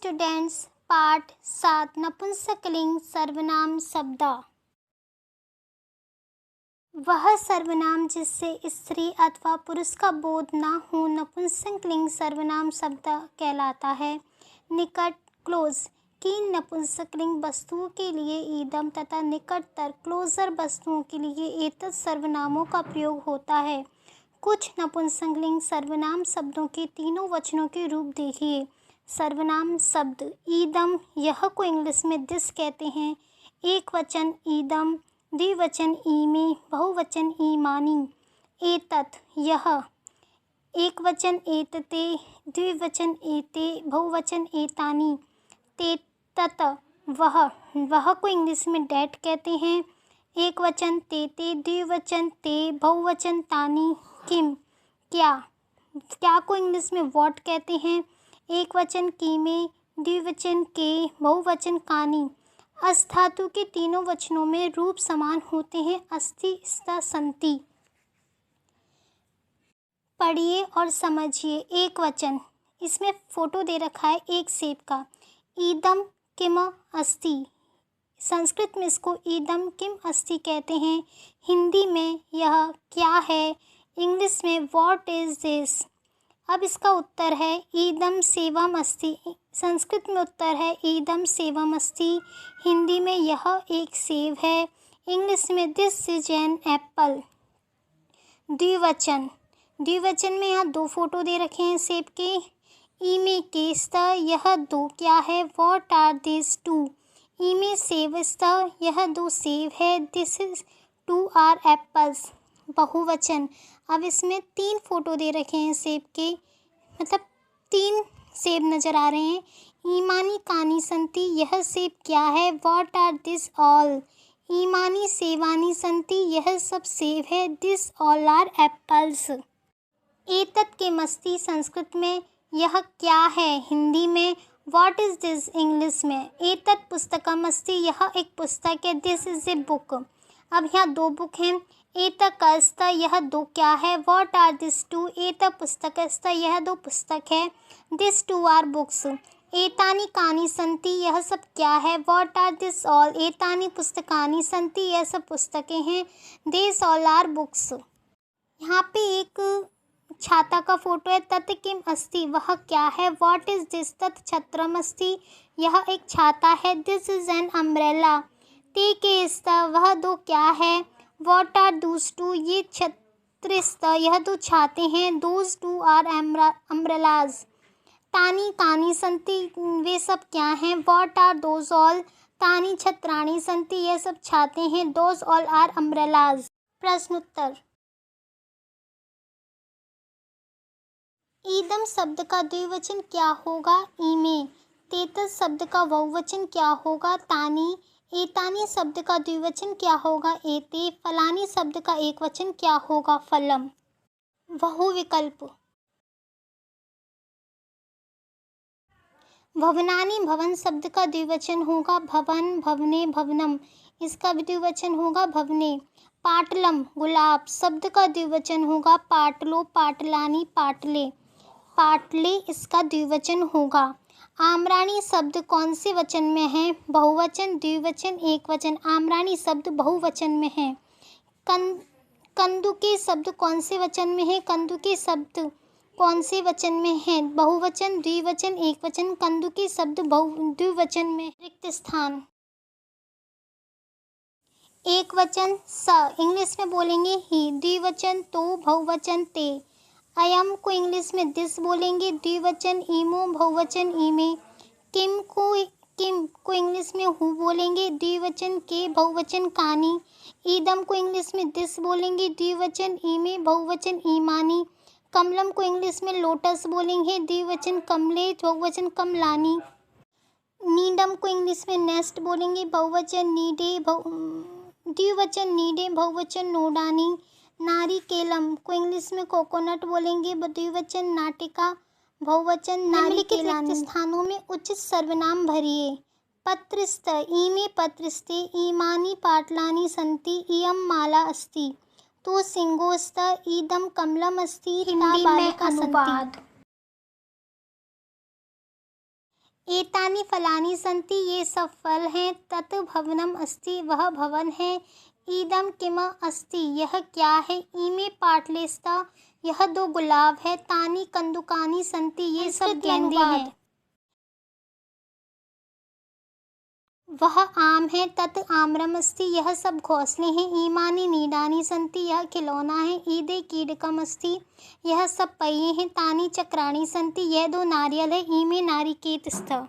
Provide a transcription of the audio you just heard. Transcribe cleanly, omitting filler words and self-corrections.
Students, पाठ 7 नपुंसकलिंग सर्वनाम शब्द। वह सर्वनाम जिससे स्त्री अथवा पुरुष का बोध न हो नपुंसकलिंग सर्वनाम शब्द कहलाता है। निकट क्लोज की नपुंसकलिंग वस्तुओं के लिए ईदम तथा निकटतर क्लोजर वस्तुओं के लिए एतत् सर्वनामों का प्रयोग होता है। कुछ नपुंसकलिंग सर्वनाम शब्दों के तीनों वचनों के रूप देखिए। सर्वनाम शब्द ईदम, यह को इंग्लिश में दिस कहते हैं। एक वचन ईदम, द्विवचन ईमे, बहुवचन ईमानी। एतत्, यह, एक वचन एतते, द्विवचन एते, बहुवचन एतानी। तेतत, वह को इंग्लिश में डैट कहते हैं। एक वचन तेते, द्विवचन ते, बहुवचन तानी। किम, क्या को इंग्लिश में व्हाट कहते हैं। एक वचन कीमे, द्विवचन के, बहुवचन कानी। अस धातु के तीनों वचनों में रूप समान होते हैं। अस्ति, स्ता, संति। पढ़िए और समझिए। एक वचन, इसमें फोटो दे रखा है एक सेब का। ईदम किम अस्ति, संस्कृत में इसको ईदम किम अस्ति कहते हैं। हिंदी में यह क्या है, इंग्लिश में व्हाट इज दिस। अब इसका उत्तर है ईदम सेवम अस्ति। संस्कृत में उत्तर है ईदम सेवम अस्ति। हिंदी में यह एक सेब है। इंग्लिश में दिस इज एन एप्पल। द्विवचन में यहाँ दो फोटो दे रखे हैं सेब के। ईमे के स्ता, यह दो क्या है, व्हाट आर दिस टू। ईमे सेब स्ता, यह दो सेब है। This is two are apples. बहुवचन, अब इसमें तीन फोटो दे रखे हैं सेब के, मतलब तीन सेब नज़र आ रहे हैं। ईमानी कानी संति, यह सेब क्या है, व्हाट आर दिस ऑल। ईमानी सेवानी संति, यह सब सेब है। This all are apples. एतत् के मस्ती, संस्कृत में यह क्या है, हिंदी में व्हाट इज दिस, इंग्लिश में। एतत् पुस्तकम अस्ति, यह एक पुस्तक है। This is a book. अब यहाँ दो बुक हैं। एतकस्त, यह दो क्या है, व्हाट आर दिस टू। एत पुस्तकस्त, यह दो पुस्तक है। This two are books. एतानी कानी संति, यह सब क्या है, व्हाट आर दिस ऑल। एतानी पुस्तकानी संति, यह सब पुस्तकें हैं। This all are books. यहाँ पे एक छाता का फोटो है। तत् किम अस्ति, वह क्या है, व्हाट इज दिस। तत् छत्रम अस्ति, यह एक छाता है। This is an umbrella. ते के स्ता, वह दो क्या है, व्हाट आर दूस टू। ये छत्रिस्त, यह दो छाते हैं। Those two are umbrellas. तानी कानी संति, वे सब क्या हैं, व्हाट आर दोज ऑल। तानी छत्राणी संति, यह सब छाते हैं। Those all are umbrellas. प्रश्नोत्तर। ईदम शब्द का द्विवचन क्या होगा, ईमे। तेतस शब्द का बहुवचन क्या होगा, तानी। एतानी शब्द का द्विवचन क्या होगा, एते। फलानी शब्द का एक वचन क्या होगा, फलम। बहुविकल्प। भवनानी, भवन शब्द का द्विवचन होगा भवन, भवने, भवनम। इसका भी द्विवचन होगा भवने। पाटलम, गुलाब शब्द का द्विवचन होगा पाटलो, पाटलानी, पाटले, पाटले। इसका द्विवचन होगा। आम्राणी शब्द कौन से वचन में है, बहुवचन, द्विवचन, एक वचन। आम्राणी शब्द बहुवचन में है। कंदुके शब्द कौन से वचन में है, कंदुके शब्द कौन से वचन में है, बहुवचन, द्विवचन, एक वचन। कंदुके शब्द द्विवचन में। रिक्त स्थान। एक वचन स, इंग्लिश में बोलेंगे ही। द्विवचन तो, बहुवचन ते। अयम को इंग्लिश में दिस बोलेंगे। द्विवचन ईमो, बहुवचन ईमे। किम को इंग्लिश में हु बोलेंगे। द्विवचन के, बहुवचन कानी। ईदम को इंग्लिश में दिस बोलेंगे। द्विवचन ईमे, बहुवचन ईमानी। कमलम को इंग्लिश में लोटस बोलेंगे। द्विवचन कमले, बहुवचन कमलानी। नीडम को इंग्लिश में नेस्ट बोलेंगे। बहुवचन नीडे, द्विवचन नीडे, बहुवचन नोडानी। नारिकेलम को इंग्लिश में कोकोनट बोलेंगे। द्विवचन नाटिका, बहुवचन नारिकेलानी। स्थानों में उचित सर्वनाम भरिए। पत्रस्त, ईमे पत्रस्ते, ईमानी पाटलानी संति, इयम माला अस्ति। तो सिंगोस्त, ईदम कमलम अस्ति। हिंदी में अनुवाद। एतानि फलानि सन्ति, ये सब फल हैं। तत् भवनम् अस्ति, वह भवन है। इदं किम अस्ति, यह क्या है। इमे पाटले स्तः, यह 2 गुलाब है। तानि कंदुकानि सन्ति, ये सब गेंदे हैं। वह आम है। तत् आम्रम् अस्ति, यह सब घोंसले हैं। इमानि नीडानि सन्ति, यह खिलौना है। ईदे कीडकम् अस्ति, यह सब पहिए हैं। तानि चक्राणि सन्ति, यह 2 नारियल है। इमे नारिकेल स्तः।